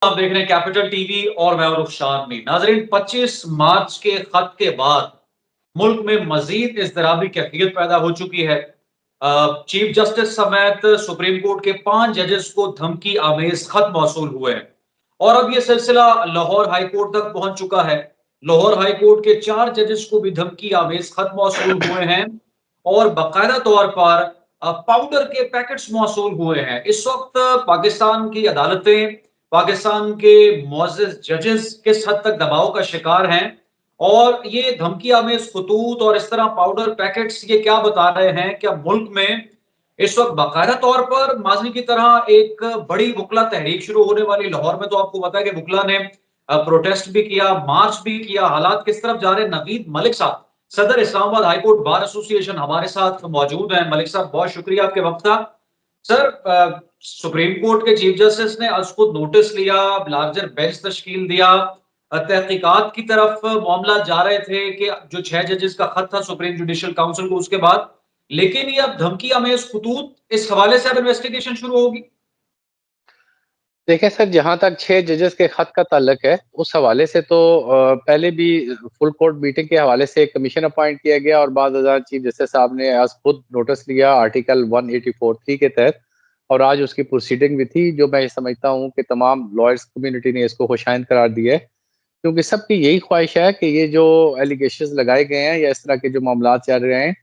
आप देख रहे हैं कैपिटल टीवी और मैं हूं रुखसार मीर। नाजरीन, 25 मार्च के खत के बाद मुल्क में मजीद इज़्तिराबी कैफियत पैदा हो चुकी है। चीफ जस्टिस समेत सुप्रीम कोर्ट के 5 जजेस को धमकी आमेज खत मौसूल हुए हैं और अब यह सिलसिला लाहौर हाई कोर्ट तक पहुंच चुका है। लाहौर हाई कोर्ट के 4 जजेस को भी धमकी आमेज खत मौसूल हुए हैं और बाकायदा तौर पर पाउडर के पैकेट्स मौसूल हुए हैं। इस वक्त पाकिस्तान की अदालतें, पाकिस्तान के मुअज़्ज़ज़ जजेस किस हद तक दबाव का शिकार हैं और ये धमकी आमेज खतूत और इस तरह पाउडर पैकेट्स ये क्या बता रहे हैं कि अब मुल्क में इस वक्त बाकायदा तौर पर माज़ी की तरह एक बड़ी वुकला तहरीक शुरू होने वाली। लाहौर में तो आपको पता है कि वुकला ने प्रोटेस्ट भी किया, मार्च भी किया। हालात किस तरफ जा रहे हैं? नवीद मलिक साहब, सदर Islamabad high court bar association, हमारे साथ मौजूद हैं। मलिक साहब, बहुत शुक्रिया आपके वक्त का। सर, सुप्रीम कोर्ट के चीफ जस्टिस ने आज खुद नोटिस लिया, लार्जर बेंच तश्कील दिया। तहकीकात की तरफ मामला जा रहे थे कि जो 6 जजेस का खत था सुप्रीम जुडिशियल काउंसिल को, उसके बाद लेकिन ये अब धमकी आमेज खतूत, इस हवाले से अब इन्वेस्टिगेशन शुरू होगी। देखें सर, जहाँ तक 6 जजेस के खत का ताल्लुक है, उस हवाले से तो पहले भी फुल कोर्ट मीटिंग के हवाले से एक कमीशन अपॉइंट किया गया और बाद चीफ जस्टिस साहब ने आज खुद नोटिस लिया आर्टिकल 184(3) के तहत, और आज उसकी प्रोसीडिंग भी थी, जो मैं समझता हूँ कि तमाम लॉयर्स कम्युनिटी ने इसको खुशाइंद करार दिया है, क्योंकि सबकी यही ख्वाहिश है कि ये जो एलिगेशंस लगाए गए हैं या इस तरह के जो मामला चल रहे हैं,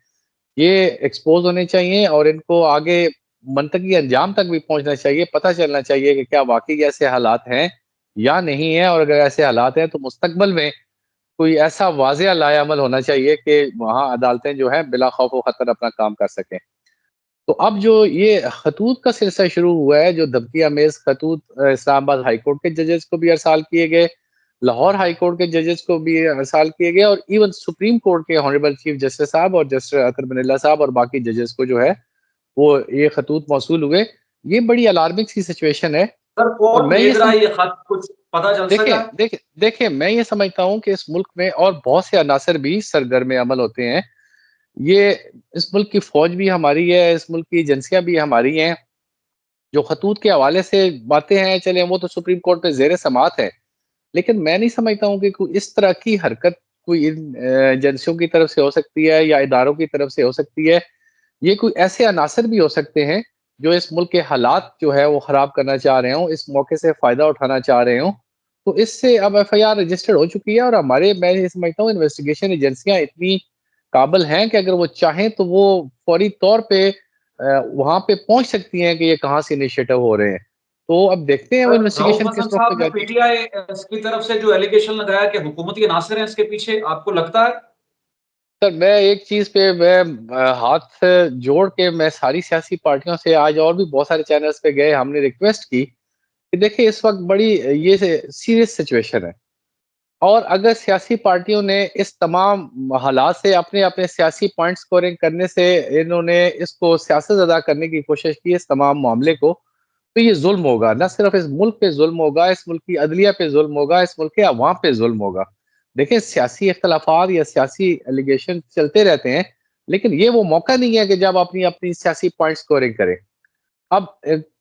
ये एक्सपोज होने चाहिए और इनको आगे मंतकी अंजाम तक भी पहुंचना चाहिए। पता चलना चाहिए कि क्या वाकई ऐसे हालात हैं या नहीं है, और अगर ऐसे हालात हैं तो मुस्तकबल में कोई ऐसा वाज़ेह लाएअमल होना चाहिए कि वहाँ अदालतें जो हैं बिला खौफ व खतर अपना काम कर सकें। तो अब जो ये खतूत का सिलसिला शुरू हुआ है, जो धमकी अमेज़ खतूत इस्लामाबाद हाई कोर्ट के जजेस को भी अरसाल किए गए, लाहौर हाई कोर्ट के जजेस को भी अरसाल किए गए और इवन सुप्रीम कोर्ट के हॉनरेबल चीफ जस्टिस साहब और जस्टिस अतर बनिल्ला साहब और बाकी जजेस को जो है, वो ये खतूत मौसूल हुए। ये बड़ी अलार्मिंग सी सिचुएशन है सर, और कौन मैं ये भेज रहा सम है ये खत, कुछ पता चल देखिए सका है? देखिए देखिए, मैं ये समझता हूँ कि इस मुल्क में और बहुत से अनासर भी सरगर्म अमल होते हैं। ये इस मुल्क की फ़ौज भी हमारी है, इस मुल्क की एजेंसियाँ भी हमारी हैं। जो खतूत के हवाले से बातें हैं, चलें वो तो सुप्रीम कोर्ट पे ज़ेर समाअत है। लेकिन मैं नहीं समझता हूँ कि कोई इस तरह की हरकत कोई इन एजेंसियों की तरफ से हो सकती है या इदारों की तरफ से हो सकती है। ये कोई ऐसे अनासर भी हो सकते हैं, जो इस मुल्क के हालात जो है वो ख़राब करना चाह रहे हों, इस मौके से फ़ायदा उठाना चाह रहे हों। तो इससे अब एफआईआर रजिस्टर्ड हो चुकी है और हमारे मैं ये समझता हूँ इन्वेस्टिगेशन एजेंसियाँ इतनी काबिल हैं कि अगर वो चाहें तो वो फौरी तौर पे वहाँ पे पहुँच सकती हैं कि ये कहाँ से इनिशिएटिव हो रहे हैं। तो अब देखते हैं वो रऊफ इन्वेस्टिगेशन हसन किस वक़्त तक साहब ने जाती है। पीटीआई की तरफ से जो एलिगेशन लगाया कि हुकूमती अनासर हैं इसके पीछे, आपको लगता है? सर, मैं एक चीज़ पे मैं हाथ जोड़ के मैं सारी सियासी पार्टियों से आज और भी बहुत सारे चैनल्स पे गए, हमने रिक्वेस्ट की कि देखिए इस वक़्त बड़ी ये सीरियस सिचुएशन है और अगर सियासी पार्टियों ने इस तमाम हालात से अपने-अपने सियासी पॉइंट स्कोरिंग करने से इन्होंने इसको सियासत अदा करने की कोशिश की इस तमाम मामले को, तो ये ज़ुल्म होगा। ना सिर्फ़ इस मुल्क पे ज़ुल्म होगा, इस मुल्क की अदलिया पे ज़ुल्म होगा, इस मुल्क के अवाम पे ज़ुल्म होगा। देखिए सियासी इख्तिलाफ़ात या सियासी एलिगेशन चलते रहते हैं, लेकिन ये वो मौका नहीं है कि जब अपनी-अपनी सियासी पॉइंट स्कोरिंग करें। अब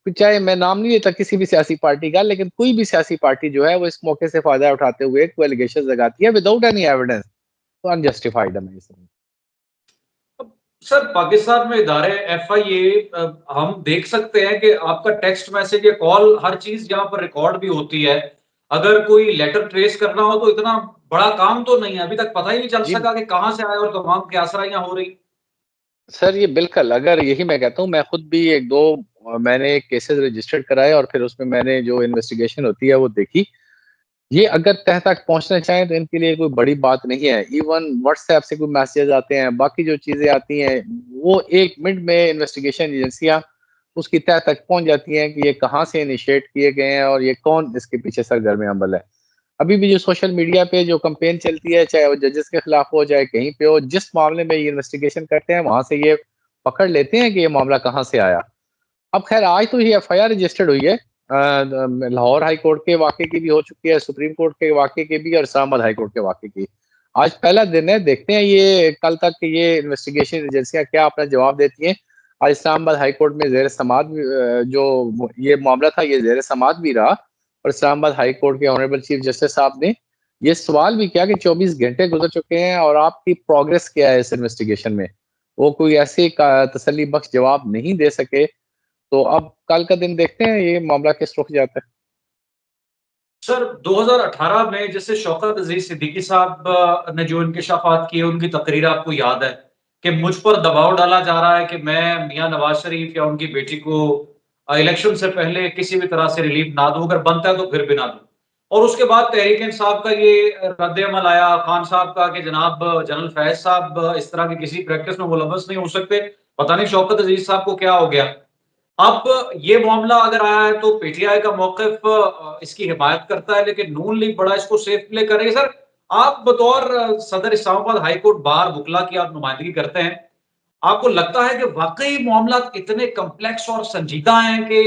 चाहे मैं नाम नहीं लेता किसी भी सियासी पार्टी का, लेकिन कोई भी सियासी पार्टी जो है वो इस मौके से फ़ायदा उठाते हुए कोई एलिगेशंस लगाती है विदाउट एनी एविडेंस, तो अनजस्टिफाइड है मैं ये समझ। अब सर, पाकिस्तान में इदारे एफआईए, हम देख सकते हैं कि आपका टेक्स्ट मैसेज या कॉल, हर चीज यहाँ पर रिकॉर्ड भी होती है। अगर कोई लेटर ट्रेस करना हो तो इतना बड़ा काम तो नहीं है, अभी तक पता ही नहीं चल जी सका कि कहाँ से आया और तमाम क्या असराइयाँ हो रही। सर, ये बिल्कुल अगर यही मैं कहता हूँ, मैं खुद भी 1-2 मैंने केसेज़ रजिस्टर्ड कराए और फिर उसमें मैंने जो इन्वेस्टिगेशन होती है वो देखी। ये अगर तह तक पहुँचना चाहें तो इनके लिए कोई बड़ी बात नहीं है। इवन व्हाट्सऐप से कोई मैसेज आते हैं, बाकी जो चीज़ें आती हैं, वो 1 मिनट में इन्वेस्टिगेशन एजेंसियाँ उसकी तह तक पहुँच जाती हैं कि ये कहाँ से इनिशिएट किए गए हैं और ये कौन इसके पीछे सरगर्म अमल है। अभी भी जो सोशल मीडिया पे जो कैंपेन चलती है, चाहे वो जजेस के खिलाफ हो, चाहे कहीं पे हो, जिस मामले में ये इन्वेस्टिगेशन करते हैं, वहाँ से ये पकड़ लेते हैं कि ये मामला कहाँ से आया। अब ख़ैर आज तो ये एफआईआर रजिस्टर्ड हुई है। लाहौर हाई कोर्ट के वाक़े की भी हो चुकी है, सुप्रीम कोर्ट के वाक़े की भी और इस्लामाबाद हाई कोर्ट के वाक़े की। आज पहला दिन है, देखते हैं ये कल तक ये इन्वेस्टिगेशन एजेंसियाँ क्या अपना जवाब देती हैं। आज इस्लामाबाद हाई कोर्ट में ज़ेर समाअत भी जो ये मामला था, ये ज़ेर समाअत भी रहा और इस्लामाबाद हाई कोर्ट के ऑनरेबल चीफ जस्टिस साहब ने ये सवाल भी किया कि 24 घंटे गुजर चुके हैं और आपकी प्रोग्रेस क्या है इस इन्वेस्टिगेशन में। वो कोई ऐसे तसल्ली बख्श जवाब नहीं दे सके। तो अब कल का दिन देखते हैं ये मामला किस रुख जाता है। सर 2018 में जैसे शौकत अजीज सिद्दीकी साहब ने जो इंकशाफात किए, उनकी तकरीर आपको याद है कि मुझ पर दबाव डाला जा रहा है कि मैं मियां नवाज शरीफ या उनकी बेटी को इलेक्शन से पहले किसी भी तरह से रिलीफ ना दूं, अगर बनता है तो फिर भी ना दूं। और उसके बाद तहरीक इंसाफ का ये रद्द अमल आया खान साहब का कि जनाब जनरल फैज साहब इस तरह की किसी प्रैक्टिस में मुलव्वस नहीं हो सकते। पता नहीं शौकत अजीज साहब को क्या हो गया। अब ये मामला अगर आया है तो पीटीआई का मौक़िफ़ इसकी हिमायत करता है, लेकिन नून लीग बड़ा इसको सेफ प्ले कर रही है। सर, आप बतौर सदर इस्लामाबाद हाई कोर्ट बार वकला की आप नुमाइंदगी करते हैं। आपको लगता है कि वाक़ई मामला इतने कॉम्प्लेक्स और संजीदा हैं कि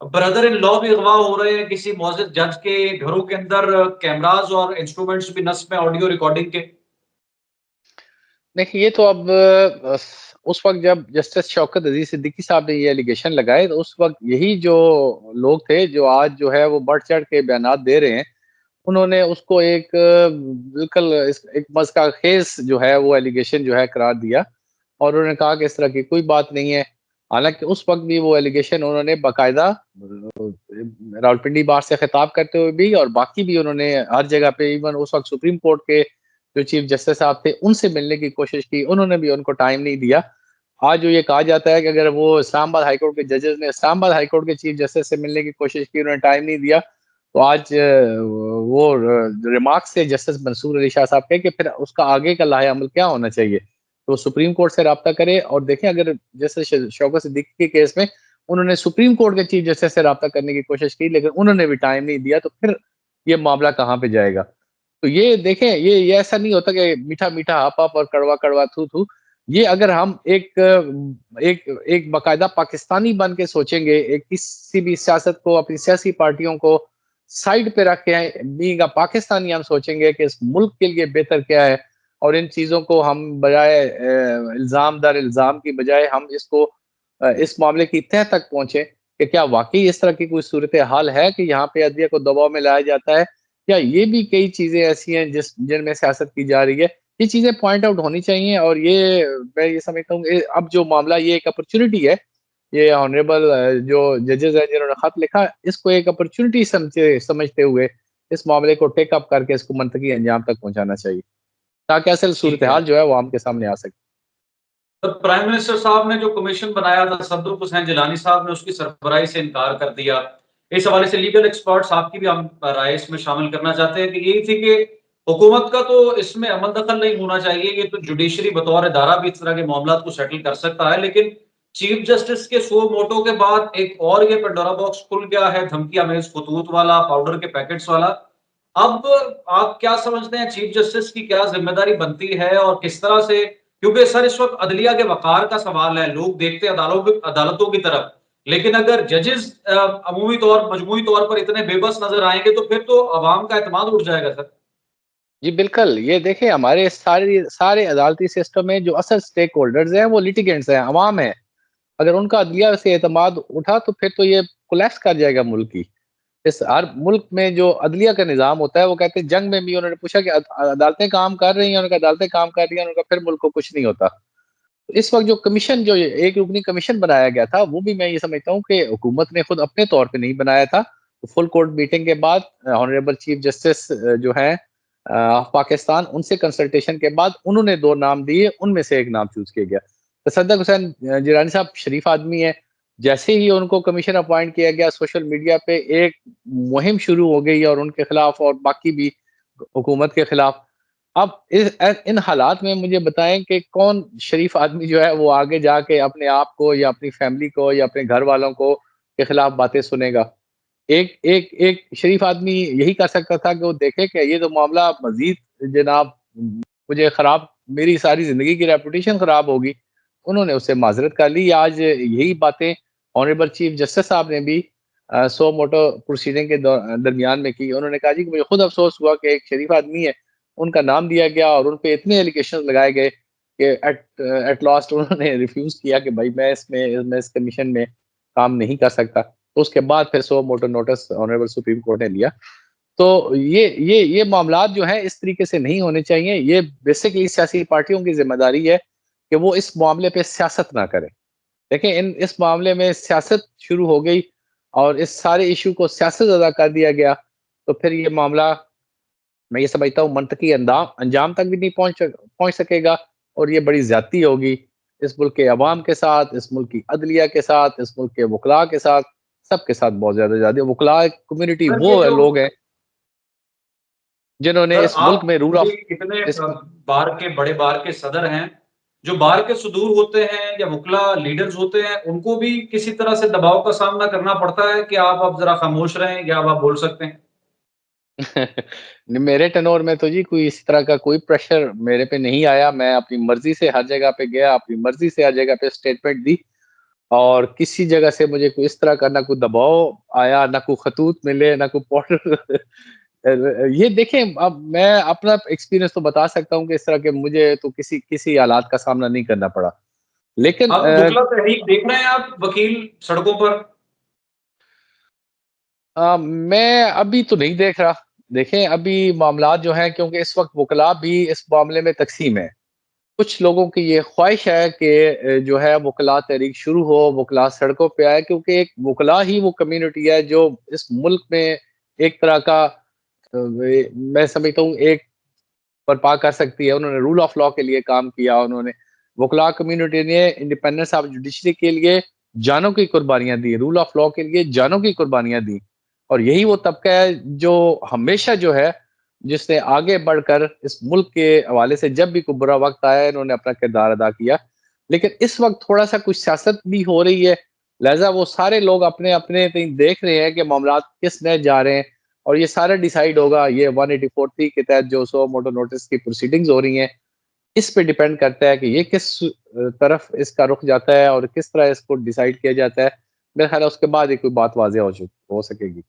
ब्रदर इन लॉ भी अगवा हो रहे हैं किसी मुअज़्ज़ज़ जज के घरों के अंदर कैमराज़ और इंस्ट्रूमेंट्स भी नस्ब में ऑडियो रिकॉर्डिंग के? देखिए, ये तो अब उस वक़्त जब जस्टिस शौकत अज़ीज़ सिद्दीकी साहब ने ये एलिगेशन लगाए, तो उस वक़्त यही जो लोग थे, जो आज जो है वो बढ़-चढ़ के बयानात दे रहे हैं, उन्होंने उसको एक बिल्कुल इस एक मज़ाक़-ख़ेज़ जो है वो एलिगेशन जो है करार दिया और उन्होंने कहा कि इस तरह की कोई बात नहीं है। हालाँकि उस वक़्त भी वो एलिगेशन उन्होंने बाकायदा रावलपिंडी बार से ख़िताब करते हुए भी और बाकी भी उन्होंने हर जगह पे इवन उस वक़्त सुप्रीम कोर्ट के जो चीफ जस्टिस साहब थे, उनसे मिलने की कोशिश की, उन्होंने भी उनको टाइम नहीं दिया। आज जो ये कहा जाता है कि अगर वो इस्लामाबाद हाई कोर्ट के जजेस ने इस्लामाबाद हाई कोर्ट के चीफ जस्टिस से मिलने की कोशिश की, उन्होंने टाइम नहीं दिया, तो आज वो रिमार्क्स थे जस्टिस मंसूर अली शाह साहब के कि फिर उसका आगे का लाहे-अमल क्या होना चाहिए? तो सुप्रीम कोर्ट से राब्ता करे और देखें अगर जैसे शौकत सिद्दीकी के केस में उन्होंने सुप्रीम कोर्ट के चीफ जस्टिस से राब्ता करने की कोशिश की, लेकिन उन्होंने भी टाइम नहीं दिया, तो फिर ये मामला कहाँ पे जाएगा? तो ये देखें ये ऐसा नहीं होता कि मीठा-मीठा हप-हप और कड़वा-कड़वा थू-थू। ये अगर हम एक एक बाकायदा पाकिस्तानी बन के सोचेंगे, एक किसी भी सियासत को, अपनी सियासी पार्टियों को साइड पे रख के बीइंग अ पाकिस्तानी हम सोचेंगे कि इस मुल्क के लिए बेहतर क्या है और इन चीज़ों को हम बजाय इल्ज़ाम दर इल्ज़ाम की बजाय हम इसको इस मामले की तह तक पहुँचे कि क्या वाक़ई इस तरह की कोई सूरत-ए-हाल है कि यहाँ पे अदलिया को दबाव में लाया जाता है? या ये भी कई चीज़ें ऐसी हैं जिनमें सियासत की जा रही है? ये चीज़ें पॉइंट आउट होनी चाहिए और ये मैं ये समझता हूँ कि अब जो मामला ये एक अपॉर्च्युनिटी है, ये ऑनरेबल जो जजेस हैं जिन्होंने खत लिखा, इसको एक अपॉर्च्युनिटी समझते हुए इस मामले को टेक अप करके इसको मंतकी अंजाम तक पहुँचाना चाहिए, ताकि असल ठीक है। सूरत-ए-हाल जो है वो आम के सामने आ सके। तो प्राइम मिनिस्टर साहब ने जो कमीशन बनाया था, सदरुल हुसैन जिलानी साहब ने उसकी सरबराही से इनकार कर दिया। इस हवाले से लीगल एक्सपर्ट्स आपकी भी हम राय इसमें शामिल करना चाहते हैं कि यही थी कि हुकूमत का तो इसमें अमल दखल नहीं होना चाहिए, ये तो जुडिशरी बतौर इदारा भी इस तरह के मामलात को सेटल कर सकता है, लेकिन चीफ जस्टिस के सो मोटो के बाद एक और ये पेंडोरा बॉक्स खुल गया है, धमकी अमेज खतूत वाला, पाउडर के पैकेट्स वाला। अब आप क्या समझते हैं चीफ जस्टिस की क्या ज़िम्मेदारी बनती है और किस तरह से, क्योंकि सर इस वक़्त अदलिया के वक़ार का सवाल है, लोग देखते हैं अदालतों की तरफ, लेकिन अगर जजेस मजमूई तौर पर इतने बेबस नज़र आएँगे तो फिर तो अवाम का एतमाद उठ जाएगा सर। जी, बिल्कुल। ये देखिए हमारे सारे अदालती सिस्टम में जो असल स्टेक होल्डर्स हैं, वो लिटिगेंट्स हैं, अवाम है। अगर उनका अदलिया से एतमाद उठा तो फिर तो ये कोलैप्स कर जाएगा मुल्क ही। इस हर मुल्क में जो अदलिया का निज़ाम होता है वो कहते हैं जंग में भी उन्होंने पूछा कि अदालतें काम कर रही हैं? उन्होंने कहा अदालतें काम कर रही हैं, उन्होंने कहा फिर मुल्क को कुछ नहीं होता। तो इस वक़्त जो कमीशन जो एक रुकनी कमीशन बनाया गया था, वो भी मैं ये समझता हूँ कि हुकूमत ने खुद अपने तौर पे नहीं बनाया था। तो फुल कोर्ट मीटिंग के बाद ऑनरेबल चीफ जस्टिस जो हैं ऑफ पाकिस्तान उनसे कंसल्टेशन के बाद उन्होंने 2 नाम दिए, उनमें से एक नाम चूज़ किया गया। तसद्दुक़ हुसैन जिलानी साहब शरीफ आदमी हैं। जैसे ही उनको कमीशन अपॉइंट किया गया, सोशल मीडिया पे एक मुहिम शुरू हो गई और उनके खिलाफ और बाकी भी हुकूमत के खिलाफ। अब इन हालात में मुझे बताएँ कि कौन शरीफ आदमी जो है वो आगे जाके अपने आप को या अपनी फैमिली को या अपने घर वालों को के खिलाफ बातें सुनेगा। एक एक एक शरीफ आदमी यही कर सकता था कि वो देखे कि ये तो मामला मज़ीद जनाब मुझे खराब मेरी सारी ज़िंदगी की रेपुटेशन खराब होगी। उन्होंने उससे माज़रत कर ली। आज यही बातें ऑनरेबल चीफ जस्टिस साहब ने भी सो मोटो प्रोसीडिंग के दरमियान में की। उन्होंने कहा जी कि मुझे खुद अफ़सोस हुआ कि एक शरीफ आदमी है, उनका नाम दिया गया और उन पे इतने एलिगेशंस लगाए गए कि एट लास्ट उन्होंने रिफ्यूज़ किया कि भाई मैं इस कमीशन में काम नहीं कर सकता। तो उसके बाद फिर सो मोटो नोटिस ऑनरेबल सुप्रीम कोर्ट ने लिया। तो ये मामलात जो हैं इस तरीके से नहीं होने चाहिए। ये बेसिकली सियासी पार्टियों की ज़िम्मेदारी है कि वो इस मामले पे सियासत ना करें। देखें इस मामले में सियासत शुरू हो गई और इस सारे इश्यू को सियासत अदा कर दिया गया, तो फिर ये मामला मैं ये समझता हूँ मंतकी अंजाम तक भी नहीं पहुँच सकेगा और ये बड़ी ज़्यादती होगी इस मुल्क के अवाम के साथ, इस मुल्क की अदलिया के साथ, इस मुल्क के वकला के साथ, सबके साथ बहुत ज़्यादा ज़्यादा वकला कम्युनिटी सर ये वो जो लोग हैं जिन्होंने सर इस मुल्क आप में रूल ये ऑफ इतने इस बार के बड़े बार के सदर हैं, जो बार के सुदूर होते हैं या वकला लीडर्स होते हैं, उनको भी किसी तरह से दबाव का सामना करना पड़ता है कि आप अब ज़रा खामोश रहें या अब आप बोल सकते हैं? मेरे टनोर में तो जी कोई इस तरह का कोई प्रेशर मेरे पे नहीं आया। मैं अपनी मर्ज़ी से हर जगह पे गया, अपनी मर्ज़ी से हर जगह पे स्टेटमेंट दी और किसी जगह से मुझे कोई इस तरह का ना कोई दबाव आया, ना कोई खतूत मिले, ना कोई पाउडर ये देखें अब मैं अपना एक्सपीरियंस तो बता सकता हूँ कि इस तरह के मुझे तो किसी किसी हालात का सामना नहीं करना पड़ा। लेकिन अब वकला तहरीक देख रहे हैं आप वकील सड़कों पर? मैं अभी तो नहीं देख रहा। देखें अभी मामलात जो हैं क्योंकि इस वक़्त वकला भी इस मामले में तक़सीम है। कुछ लोगों की ये ख़्वाहिश है कि जो है वकला तहरीक शुरू हो, वकला सड़कों पे आए क्योंकि एक वकला ही वो कम्युनिटी है जो इस मुल्क में एक तरह का मैं समझता हूँ एक बर्पा कर सकती है। उन्होंने रूल ऑफ लॉ के लिए काम किया, उन्होंने वकला कम्युनिटी ने इंडिपेंडेंस ऑफ जुडिशरी के लिए जानों की कुर्बानियाँ दी, रूल ऑफ लॉ के लिए जानों की कुर्बानियाँ दी। और यही वो तबका है जो हमेशा जो है जिसने आगे बढ़कर इस मुल्क के हवाले से जब भी कोई बुरा वक़्त आया इन्होंने अपना किरदार अदा किया। लेकिन इस वक़्त थोड़ा-सा कुछ सियासत भी हो रही है, लिहाज़ा वो सारे लोग अपने-अपने कहीं देख रहे हैं कि मामलात किस नहज जा रहे हैं और ये सारा डिसाइड होगा ये 184(3) के तहत जो सो मोटो नोटिस की प्रोसीडिंग्स हो रही हैं, इस पे डिपेंड करता है कि ये किस तरफ इसका रुख जाता है और किस तरह इसको डिसाइड किया जाता है। मेरा ख़्याल है उसके बाद ही कोई बात वाज़ेह हो सकेगी।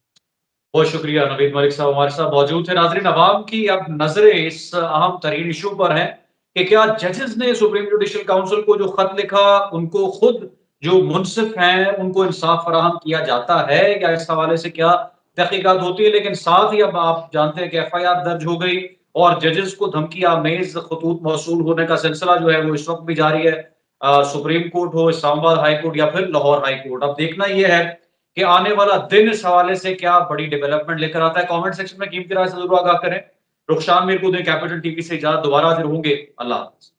बहुत शुक्रिया नवीद मलिक साहब हमारे साथ मौजूद थे। नाज़रीन अवाम की अब नज़रें इस अहम तरीन इश्यू पर हैं कि क्या जजेस ने सुप्रीम जुडिशल काउंसिल को जो खत लिखा, उनको खुद जो मुंसिफ हैं, उनको इंसाफ फराहम किया जाता है या इस हवाले से क्या तहकीकात होती है? लेकिन साथ ही अब आप जानते हैं कि एफआईआर दर्ज हो गई और जजेस को धमकी आमेज खतूत मौसूल होने का सिलसिला जो है वो इस वक्त भी जारी है। सुप्रीम कोर्ट हो, इस्लामाबाद हाई कोर्ट या फिर लाहौर हाई कोर्ट। अब देखना यह है कि आने वाला दिन इस हवाले से क्या बड़ी डेवलपमेंट लेकर आता है। कमेंट सेक्शन में कीमती राय से जरूर आगाह करें। रुखसान मीर को दें कैपिटल टीवी से इजाजत, दोबारा हाजिर होंगे। अल्लाह हाफ़िज़।